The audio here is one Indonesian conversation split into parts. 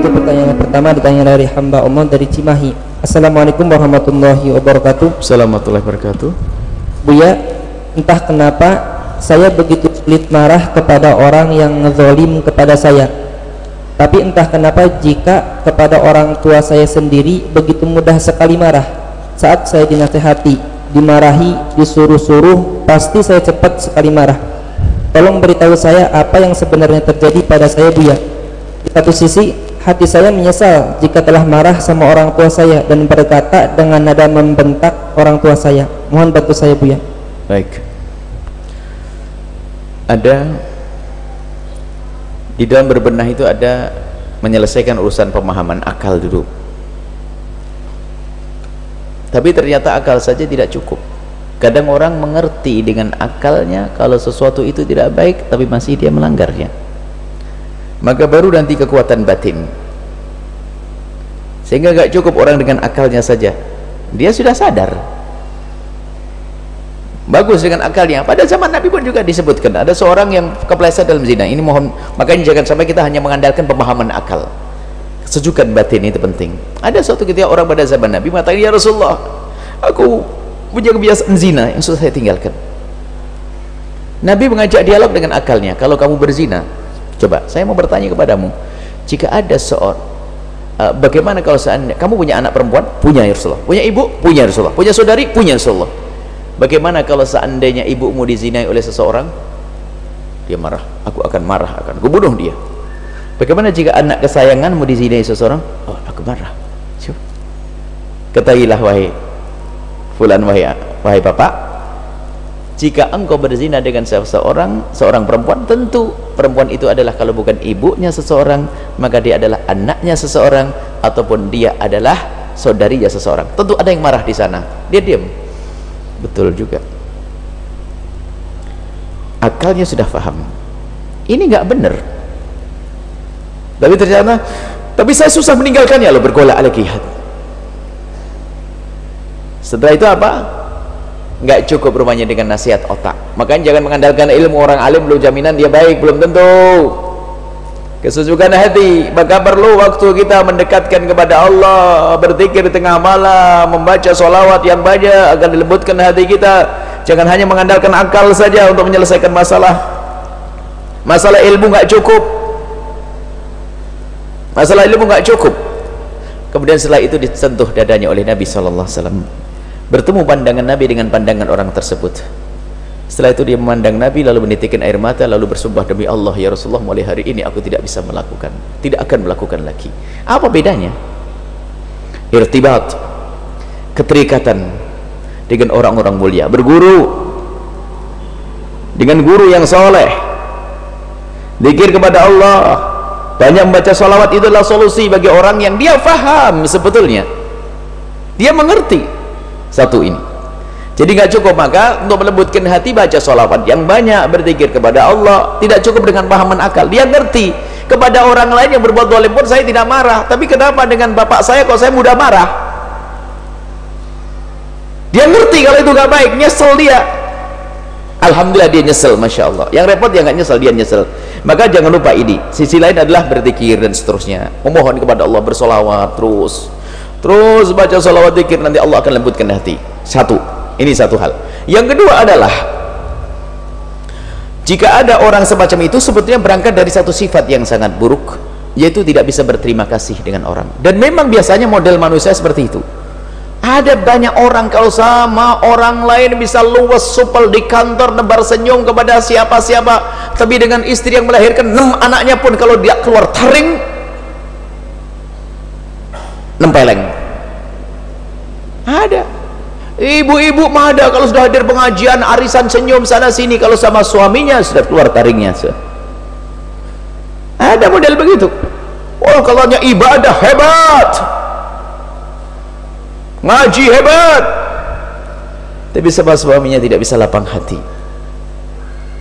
wabarakatuh. Pertanyaan yang pertama ditanya dari hamba Allah dari Cimahi. Assalamualaikum warahmatullahi wabarakatuh. Assalamualaikum warahmatullahi wabarakatuh. Buya, entah kenapa saya begitu sulit marah kepada orang yang ngezolim kepada saya. Tapi entah kenapa jika kepada orang tua saya sendiri begitu mudah sekali marah. Saat saya dinasehati, dimarahi, disuruh-suruh, pasti saya cepat sekali marah. Tolong beritahu saya apa yang sebenarnya terjadi pada saya, Buya. Di satu sisi, hati saya menyesal jika telah marah sama orang tua saya dan berkata dengan nada membentak orang tua saya. Mohon bantu saya, Buya. Baik. Ada di dalam berbenah itu ada menyelesaikan urusan pemahaman akal dulu. Tapi ternyata akal saja tidak cukup. Kadang orang mengerti dengan akalnya kalau sesuatu itu tidak baik, tapi masih dia melanggarnya. Maka baru nanti kekuatan batin. Sehingga gak cukup orang dengan akalnya saja, dia sudah sadar. Bagus dengan akalnya. Pada zaman Nabi pun juga disebutkan ada seorang yang kepleset dalam zina. Ini mohon, makanya jangan sampai kita hanya mengandalkan pemahaman akal. Kesejukan batin itu penting. Ada suatu ketika orang pada zaman Nabi mengatakan, ya Rasulullah, aku punya kebiasaan zina yang sudah saya tinggalkan. Nabi mengajak dialog dengan akalnya. Kalau kamu berzina, coba saya mau bertanya kepadamu, jika ada seorang bagaimana kalau seandainya kamu punya anak perempuan? Punya ya Rasulullah. Punya ibu? Punya ya Rasulullah. Punya saudari? Punya ya Rasulullah. Bagaimana kalau seandainya ibumu dizinai oleh seseorang? Dia marah. Aku akan marah, akan aku bunuh dia. Bagaimana jika anak kesayanganmu dizinai seseorang? Oh, aku marah. Coba ketahuilah wahai fulan, wahai bapak, jika engkau berzina dengan seorang perempuan, tentu perempuan itu adalah, kalau bukan ibunya seseorang, maka dia adalah anaknya seseorang, ataupun dia adalah saudarinya seseorang. Tentu ada yang marah di sana. Dia diam. Betul juga, akalnya sudah paham ini nggak benar, tapi ternyata saya susah meninggalkannya loh, bergolak lagi. Setelah itu apa? Nggak cukup rumahnya dengan nasihat otak. Makanya jangan mengandalkan ilmu orang alim belum jaminan dia baik, belum tentu. Kesejukan hati, maka perlu waktu kita mendekatkan kepada Allah, berzikir di tengah malam, membaca sholawat yang banyak agar dilembutkan hati kita. Jangan hanya mengandalkan akal saja untuk menyelesaikan masalah. Masalah ilmu nggak cukup. Masalah ilmu nggak cukup. Kemudian setelah itu disentuh dadanya oleh Nabi SAW. Bertemu pandangan Nabi dengan pandangan orang tersebut. Setelah itu dia memandang Nabi, lalu menitikkan air mata, lalu bersumpah, demi Allah ya Rasulullah, mulai hari ini aku tidak bisa melakukan, tidak akan melakukan lagi. Apa bedanya? Irtibat, keterikatan dengan orang-orang mulia, berguru dengan guru yang soleh, zikir kepada Allah, banyak membaca sholawat. Itu adalah solusi bagi orang yang dia faham sebetulnya, dia mengerti satu ini. Jadi nggak cukup, maka untuk melembutkan hati baca sholawat yang banyak, berzikir kepada Allah. Tidak cukup dengan pahaman akal. Dia ngerti kepada orang lain yang berbuat zalim pun saya tidak marah, tapi kenapa dengan bapak saya kok saya mudah marah? Dia ngerti kalau itu nggak baik, nyesel dia. Alhamdulillah dia nyesel, masya Allah. Yang repot dia nggak nyesel, dia nyesel. Maka jangan lupa ini. Sisi lain adalah berzikir dan seterusnya, memohon kepada Allah, bersolawat terus baca sholawat, zikir, nanti Allah akan lembutkan hati. Ini satu hal. Yang kedua adalah, jika ada orang semacam itu, sebetulnya berangkat dari satu sifat yang sangat buruk, yaitu tidak bisa berterima kasih dengan orang. Dan memang biasanya model manusia seperti itu. Ada banyak orang kalau sama orang lain bisa luwes supel di kantor, nebar senyum kepada siapa-siapa, tapi dengan istri yang melahirkan 6 anaknya pun kalau dia keluar taring, nempeleng. Ada ibu-ibu mah ada, kalau sudah hadir pengajian, arisan, senyum sana sini, kalau sama suaminya sudah keluar taringnya. Ada model begitu. Oh, kalau hanya ibadah hebat, ngaji hebat, tapi sama suaminya tidak bisa lapang hati.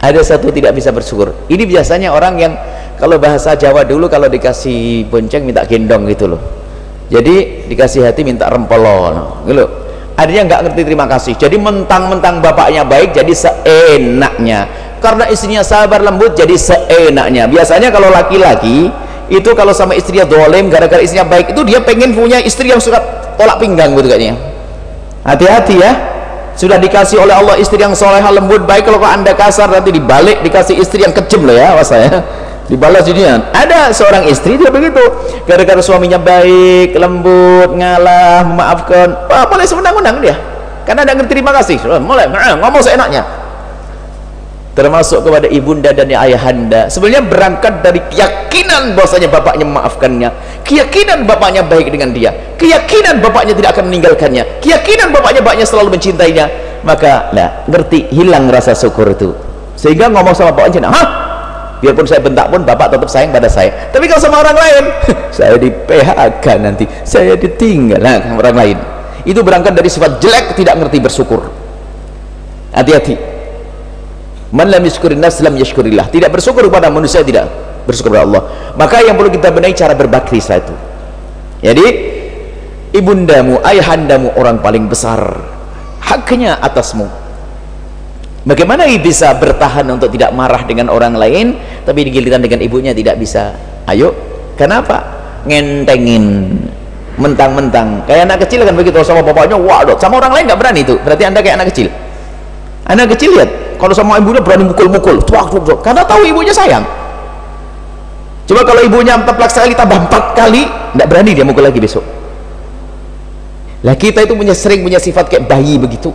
Ada satu tidak bisa bersyukur. Ini biasanya orang yang, kalau bahasa Jawa dulu, kalau dikasih bonceng minta gendong gitu loh. Jadi dikasih hati minta rempelon gitu. Adanya nggak ngerti terima kasih, jadi mentang-mentang bapaknya baik jadi seenaknya, karena istrinya sabar lembut jadi seenaknya. Biasanya kalau laki-laki itu kalau sama istrinya dolim gara-gara istrinya baik, itu dia pengen punya istri yang suka tolak pinggang gitu kayaknya. Hati-hati ya, sudah dikasih oleh Allah istri yang soleha lembut baik, kalau anda kasar nanti dibalik dikasih istri yang kejam loh ya, awas ya, dibalas jadinya. Ada seorang istri dia begitu, gara-gara suaminya baik, lembut, ngalah, memaafkan, wah mulai semenang-menang dia, karena ada ngerti terima kasih, mulai ngomong seenaknya. Termasuk kepada ibunda dan ayahanda, sebenarnya berangkat dari keyakinan bahwasanya bapaknya memaafkannya, keyakinan bapaknya baik dengan dia, keyakinan bapaknya tidak akan meninggalkannya, keyakinan bapaknya selalu mencintainya, maka lah ngerti, hilang rasa syukur itu, sehingga ngomong sama bapaknya, hah, biarpun saya bentak pun bapak tetap sayang pada saya. Tapi kalau sama orang lain, saya di PHK nanti, saya ditinggal sama orang lain. Itu berangkat dari sifat jelek, tidak ngerti bersyukur. Hati-hati. Man lam yashkurin nas lam yashkurillah. Tidak bersyukur kepada manusia, tidak bersyukur kepada Allah. Maka yang perlu kita benahi cara berbakti setelah itu. Jadi ibundamu, ayahandamu orang paling besar, haknya atasmu. Bagaimana bisa bertahan untuk tidak marah dengan orang lain, tapi digiliran dengan ibunya tidak bisa? Ayo, kenapa? Ngentengin, mentang-mentang kayak anak kecil kan begitu, sama bapaknya waduh, sama orang lain nggak berani. Itu berarti anda kayak anak kecil. Anak kecil lihat, kalau sama ibunya berani mukul-mukul, tuak, karena tahu ibunya sayang. Coba kalau ibunya 14 kali tambah 4 kali, tidak berani dia mukul lagi besok. Lah kita itu sering punya sifat kayak bayi begitu.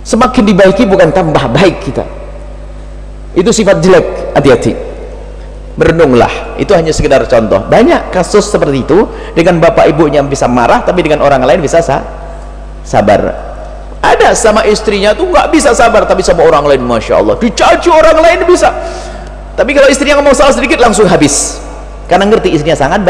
Semakin dibaiki bukan tambah baik kita. Itu sifat jelek, hati-hati. Merenunglah, itu hanya sekedar contoh. Banyak kasus seperti itu, dengan bapak ibunya bisa marah, tapi dengan orang lain bisa sabar. Ada sama istrinya tuh nggak bisa sabar, tapi sama orang lain masya Allah dicaci orang lain bisa. Tapi kalau istrinya ngomong salah sedikit langsung habis, karena ngerti istrinya sangat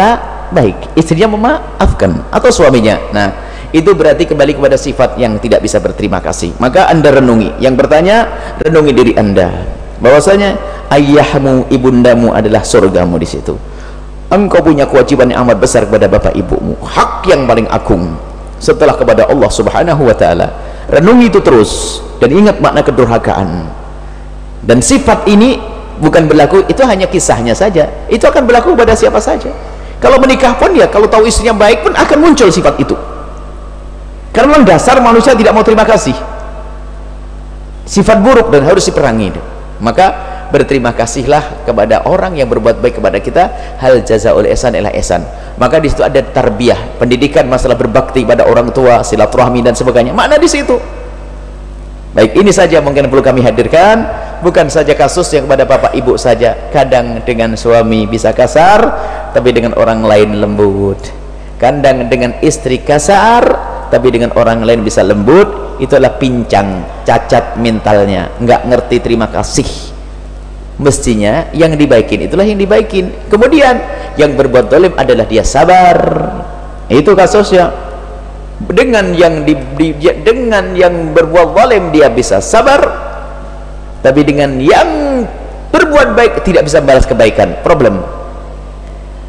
baik, istrinya memaafkan, atau suaminya. Nah itu berarti kembali kepada sifat yang tidak bisa berterima kasih. Maka anda renungi, yang bertanya renungi diri anda, bahwasanya ayahmu, ibundamu adalah surgamu. Di situ engkau punya kewajiban yang amat besar kepada bapak ibumu, hak yang paling agung setelah kepada Allah subhanahu wa ta'ala. Renungi itu terus, dan ingat makna kedurhakaan. Dan sifat ini bukan berlaku, itu hanya kisahnya saja, itu akan berlaku pada siapa saja. Kalau menikah pun ya, kalau tahu istrinya baik pun akan muncul sifat itu, karena dasar manusia tidak mau terima kasih, sifat buruk, dan harus diperangi. Maka berterima kasihlah kepada orang yang berbuat baik kepada kita. Hal jazaul ihsan ila ihsan. Maka di situ ada tarbiyah, pendidikan masalah berbakti pada orang tua, silaturahmi dan sebagainya. Makna di situ. Baik, ini saja mungkin perlu kami hadirkan. Bukan saja kasus yang kepada bapak ibu saja, kadang dengan suami bisa kasar, tapi dengan orang lain lembut. Kadang dengan istri kasar, tapi dengan orang lain bisa lembut. Itulah pincang, cacat mentalnya, nggak ngerti terima kasih. Mestinya yang dibaikin itulah yang dibaikin. Kemudian yang berbuat zalim adalah dia sabar. Itu kasusnya. Dengan yang dengan yang berbuat zalim dia bisa sabar, tapi dengan yang berbuat baik tidak bisa balas kebaikan. Problem.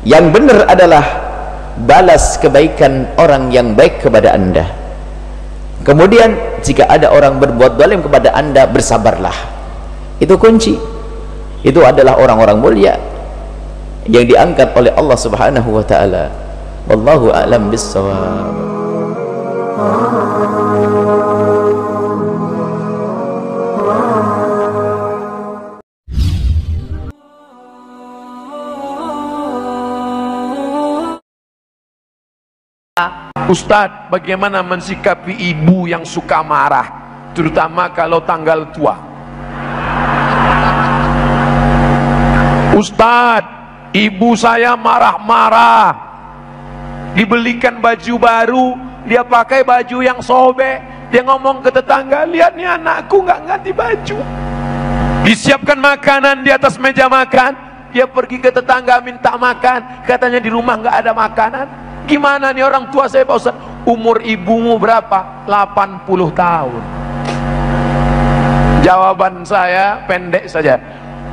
Yang benar adalah balas kebaikan orang yang baik kepada anda. Kemudian jika ada orang berbuat zalim kepada anda, bersabarlah. Itu kunci. Itu adalah orang-orang mulia yang diangkat oleh Allah subhanahu wa ta'ala. Wallahu a'lam bissawab. Ustadz, bagaimana mensikapi ibu yang suka marah, terutama kalau tanggal tua? Ustadz, ibu saya marah-marah, dibelikan baju baru, dia pakai baju yang sobek, dia ngomong ke tetangga, lihat nih anakku nggak ganti baju. Disiapkan makanan di atas meja makan, dia pergi ke tetangga minta makan, katanya di rumah nggak ada makanan. Gimana nih orang tua saya Pak Ustadz? Umur ibumu berapa? 80 tahun. Jawaban saya pendek saja.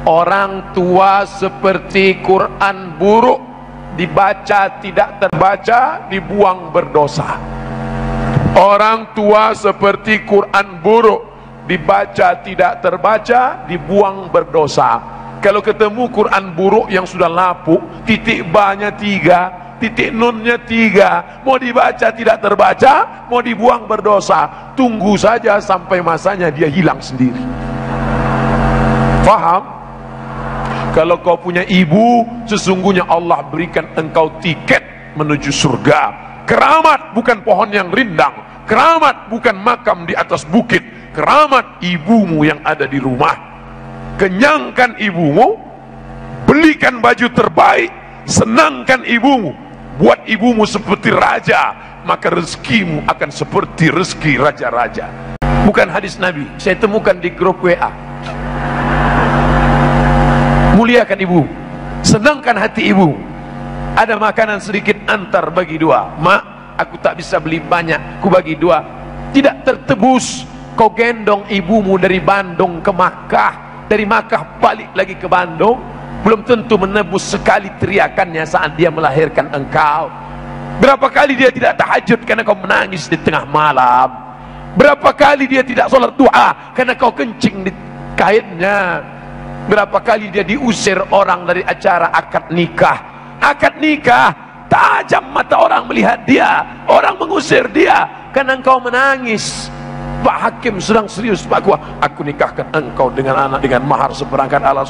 Orang tua seperti Quran buruk, dibaca tidak terbaca, dibuang berdosa. Orang tua seperti Quran buruk, dibaca tidak terbaca, dibuang berdosa. Kalau ketemu Quran buruk yang sudah lapuk, titik ba-nya 3, titik nun-nya 3, mau dibaca tidak terbaca, mau dibuang berdosa. Tunggu saja sampai masanya dia hilang sendiri. Faham? Kalau kau punya ibu, sesungguhnya Allah berikan engkau tiket menuju surga. Keramat bukan pohon yang rindang, keramat bukan makam di atas bukit, keramat ibumu yang ada di rumah. Kenyangkan ibumu, belikan baju terbaik, senangkan ibumu, buat ibumu seperti raja, maka rezekimu akan seperti rezeki raja-raja. Bukan hadis Nabi, saya temukan di grup WA. Muliakan ibu, senangkan hati ibu. Ada makanan sedikit antar bagi dua. Mak, aku tak bisa beli banyak, ku bagi dua. Tidak tertebus kau gendong ibumu dari Bandung ke Makkah, dari Makkah balik lagi ke Bandung, belum tentu menebus sekali teriakannya saat dia melahirkan engkau. Berapa kali dia tidak tahajud karena kau menangis di tengah malam. Berapa kali dia tidak sholat doa karena kau kencing di kainnya. Berapa kali dia diusir orang dari acara akad nikah. Akad nikah, tajam mata orang melihat dia, orang mengusir dia karena engkau menangis. Pak Hakim sedang serius, Pak Gua, aku nikahkan engkau dengan anak dengan mahar seperangkat alas.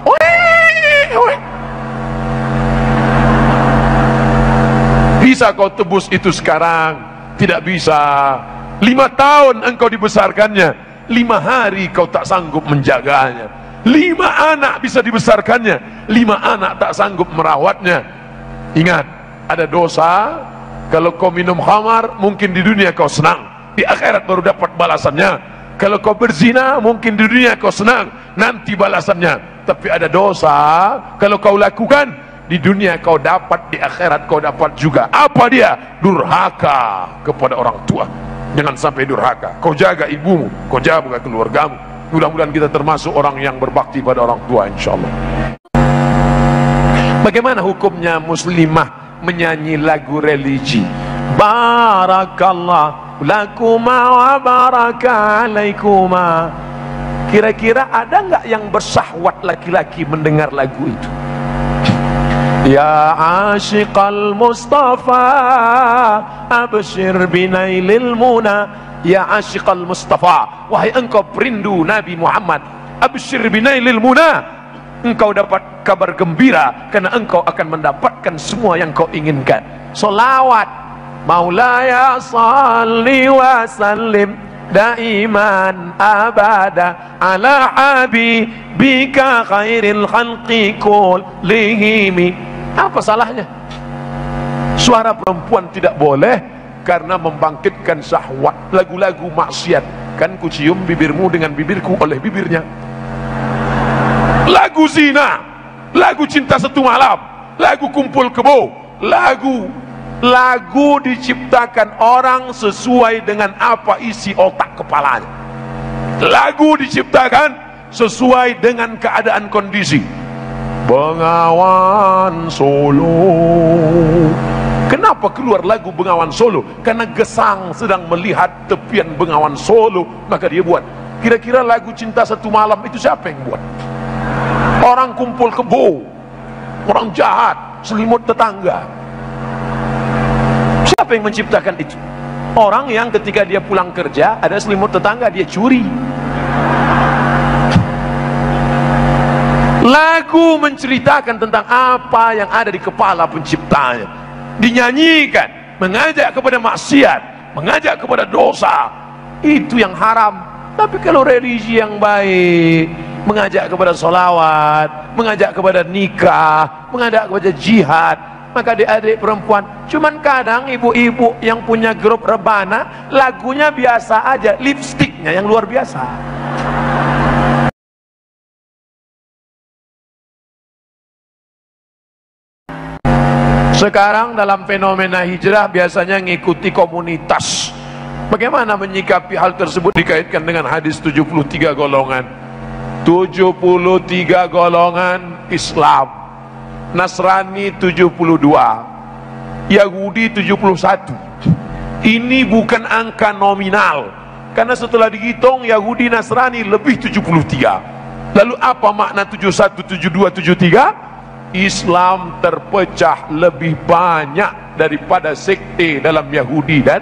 Bisa kau tebus itu sekarang? Tidak bisa. 5 tahun engkau dibesarkannya, 5 hari kau tak sanggup menjaganya. 5 anak bisa dibesarkannya, 5 anak tak sanggup merawatnya. Ingat, ada dosa. Kalau kau minum khamar, mungkin di dunia kau senang, di akhirat baru dapat balasannya. Kalau kau berzina, mungkin di dunia kau senang, nanti balasannya. Tapi ada dosa, kalau kau lakukan, di dunia kau dapat, di akhirat kau dapat juga. Apa dia? Durhaka kepada orang tua. Jangan sampai durhaka. Kau jaga ibumu, kau jaga keluargamu. Mudah-mudahan kita termasuk orang yang berbakti pada orang tua, insyaallah. Bagaimana hukumnya muslimah menyanyi lagu religi? Barakallah lakuma wa baraka alaikuma. Kira-kira ada nggak yang bersahwat laki-laki mendengar lagu itu? Ya asyiqal Mustafa abshir binailil muna. Ya asyiqal Mustafa, wahai engkau perindu Nabi Muhammad, abshir binailil muna, engkau dapat kabar gembira karena engkau akan mendapatkan semua yang kau inginkan. Solawat Maulaya salli wa sallim daiman abada ala habibika khairil khalqi kullihim. Apa salahnya? Suara perempuan tidak boleh karena membangkitkan syahwat. Lagu-lagu maksiat, kan ku cium bibirmu dengan bibirku oleh bibirnya. Lagu zina, lagu cinta satu malam, lagu kumpul kebo, lagu diciptakan orang sesuai dengan apa isi otak kepalanya. Lagu diciptakan sesuai dengan keadaan kondisi. Bengawan Solo. Kenapa keluar lagu Bengawan Solo? Karena Gesang sedang melihat tepian Bengawan Solo, maka dia buat. Kira-kira lagu cinta satu malam itu siapa yang buat? Orang kumpul kebo, orang jahat, selimut tetangga. Siapa yang menciptakan itu? Orang yang ketika dia pulang kerja, ada selimut tetangga, dia curi. Lagu menceritakan tentang apa yang ada di kepala penciptanya, dinyanyikan, mengajak kepada maksiat, mengajak kepada dosa. Itu yang haram. Tapi kalau religi yang baik, mengajak kepada sholawat, mengajak kepada nikah, mengajak kepada jihad, maka adik-adik perempuan, cuman kadang ibu-ibu yang punya grup rebana, lagunya biasa aja, lipstiknya yang luar biasa. Sekarang dalam fenomena hijrah biasanya ngikuti komunitas. Bagaimana menyikapi hal tersebut? Dikaitkan dengan hadis 73 golongan. 73 golongan Islam. Nasrani 72, Yahudi 71. Ini bukan angka nominal, karena setelah dihitung Yahudi Nasrani lebih 73. Lalu apa makna 71, 72, 73? Islam terpecah lebih banyak daripada sekte dalam Yahudi dan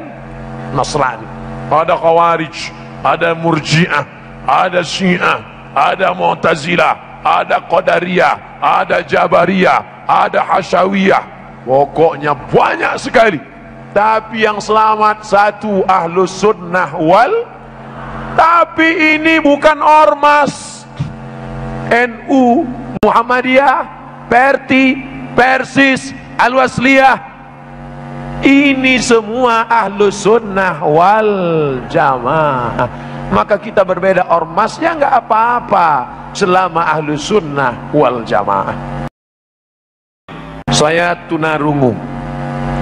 Nasrani. Ada Khawarij, ada Murji'ah, ada Syiah, ada Mu'tazilah, ada Qadariyah, ada Jabariyah, ada Hasyawiyah. Pokoknya banyak sekali. Tapi yang selamat satu, Ahlus Sunnah wal. Tapi ini bukan ormas. NU, Muhammadiyah, Perti, Persis, Al-Wasliyah, ini semua Ahlus Sunnah wal Jamaah. Maka kita berbeda ormasnya nggak apa-apa selama Ahlus Sunnah wal Jamaah. Saya tunarungu.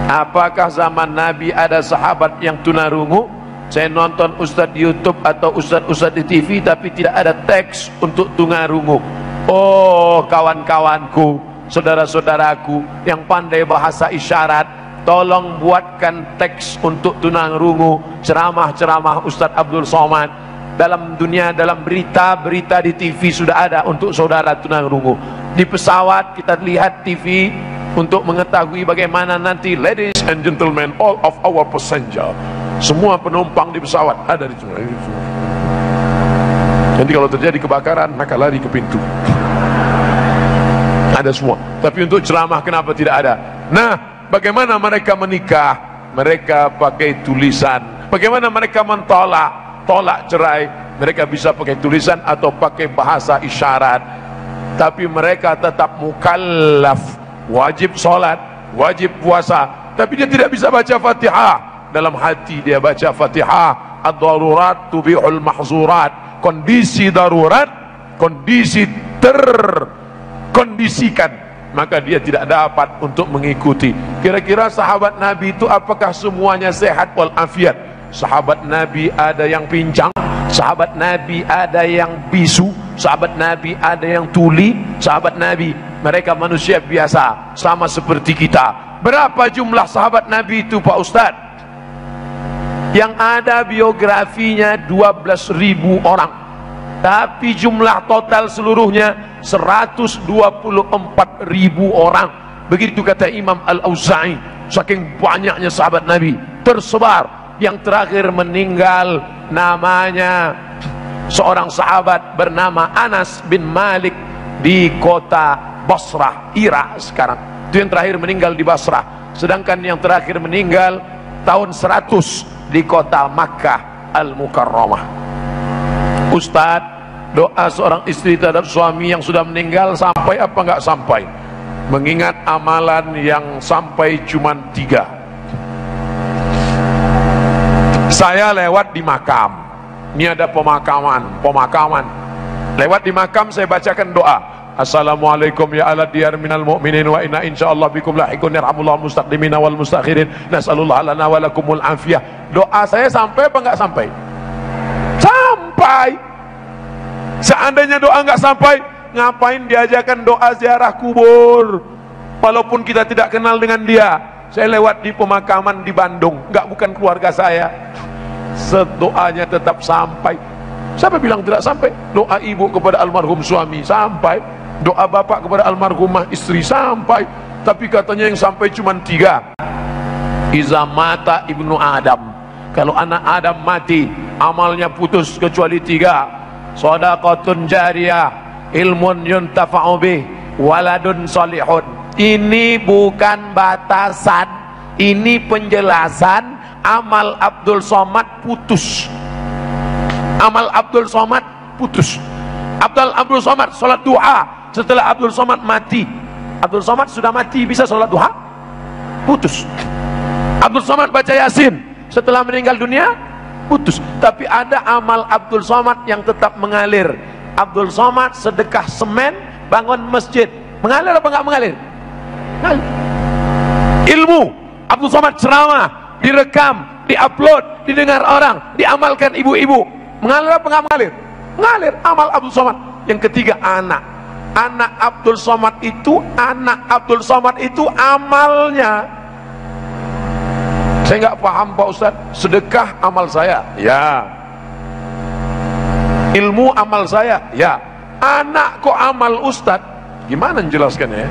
Apakah zaman Nabi ada sahabat yang tunarungu? Saya nonton Ustadz YouTube atau Ustadz di TV, tapi tidak ada teks untuk tunarungu. Oh kawan-kawanku, saudara-saudaraku yang pandai bahasa isyarat, tolong buatkan teks untuk tunarungu. Ceramah-ceramah Ustadz Abdul Somad dalam dunia, dalam berita-berita di TV sudah ada untuk saudara tunarungu. Di pesawat kita lihat TV untuk mengetahui bagaimana nanti. Ladies and gentlemen, all of our passenger, semua penumpang di pesawat ada di sana. Nanti kalau terjadi kebakaran maka lari ke pintu. Ada semua. Tapi untuk ceramah kenapa tidak ada? Nah, bagaimana mereka menikah? Mereka pakai tulisan. Bagaimana mereka tolak cerai? Mereka bisa pakai tulisan atau pakai bahasa isyarat. Tapi mereka tetap mukallaf, wajib sholat, wajib puasa, tapi dia tidak bisa baca Fatihah. Dalam hati dia baca Fatihah. Ad-darurat tubihul mahzurat. Kondisi darurat, kondisi terkondisikan, maka dia tidak dapat untuk mengikuti. Kira-kira sahabat Nabi itu apakah semuanya sehat walafiat? Sahabat Nabi ada yang pincang, sahabat Nabi ada yang bisu, sahabat Nabi ada yang tuli. Sahabat Nabi mereka manusia biasa, sama seperti kita. Berapa jumlah sahabat Nabi itu Pak Ustadz? Yang ada biografinya 12.000 orang, tapi jumlah total seluruhnya 124.000 orang. Begitu kata Imam Al-Auza'i. Saking banyaknya sahabat Nabi tersebar, yang terakhir meninggal namanya seorang sahabat bernama Anas bin Malik di kota Basrah, Irak sekarang. Itu yang terakhir meninggal di Basrah. Sedangkan yang terakhir meninggal tahun 100 di kota Makkah Al-Mukarramah. Ustadz, doa seorang istri terhadap suami yang sudah meninggal sampai apa enggak sampai? Mengingat amalan yang sampai cuma 3. Saya lewat di makam. Ini ada pemakaman. Lewat di makam saya bacakan doa. Assalamualaikum ya ala diyar minal mu'minin wa inna insyaallah bikum lahikun yarhamullahu mustaqdimina wal mustakhirin nas'alullah lana wa lakumul afiyah. Doa saya sampai apa enggak sampai? Sampai. Seandainya doa enggak sampai, ngapain diajarkan doa ziarah kubur? Walaupun kita tidak kenal dengan dia. Saya lewat di pemakaman di Bandung, bukan keluarga saya. Doanya tetap sampai. Siapa bilang tidak sampai? Doa ibu kepada almarhum suami sampai, doa bapak kepada almarhumah istri sampai. Tapi katanya yang sampai cuma 3. Iza mata ibnu Adam, kalau anak Adam mati amalnya putus kecuali 3. Shadaqatun jariyah, ilmun yuntafa'u bih, waladun salihun. Ini bukan batasan, ini penjelasan. Amal Abdul Somad putus. Amal Abdul Somad putus. Abdul Somad sholat duha setelah Abdul Somad mati. Abdul Somad sudah mati, bisa sholat duha? Putus. Abdul Somad baca Yasin setelah meninggal dunia? Putus. Tapi ada amal Abdul Somad yang tetap mengalir. Abdul Somad sedekah semen, bangun masjid. Mengalir apa enggak mengalir? Mengalir. Ilmu Abdul Somad ceramah, direkam, diupload, didengar orang, diamalkan ibu-ibu. Mengalir apa enggak mengalir? Mengalir amal Abdul Somad. Yang ketiga, anak Abdul Somad itu, amalnya. Saya nggak paham Pak Ustaz. Sedekah amal saya, ya. Ilmu amal saya, ya. anak kok amal Ustadz, gimana menjelaskannya ya?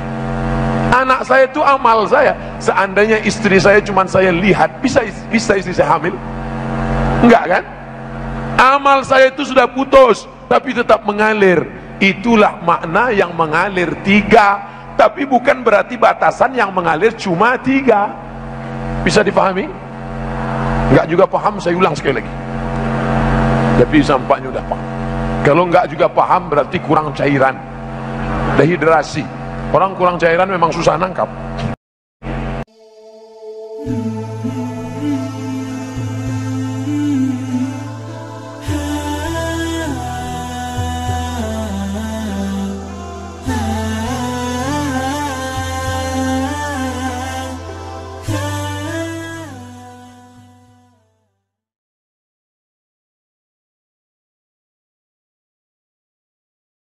Anak saya itu amal saya. Seandainya istri saya cuma saya lihat, bisa istri saya hamil? Enggak kan? Amal saya itu sudah putus tapi tetap mengalir. Itulah makna yang mengalir 3, tapi bukan berarti batasan yang mengalir cuma 3. Bisa dipahami? Enggak juga paham, saya ulang sekali lagi, tapi sampaknya udah paham. Kalau enggak juga paham berarti kurang cairan, dehidrasi. Orang kurang cairan memang susah nangkap.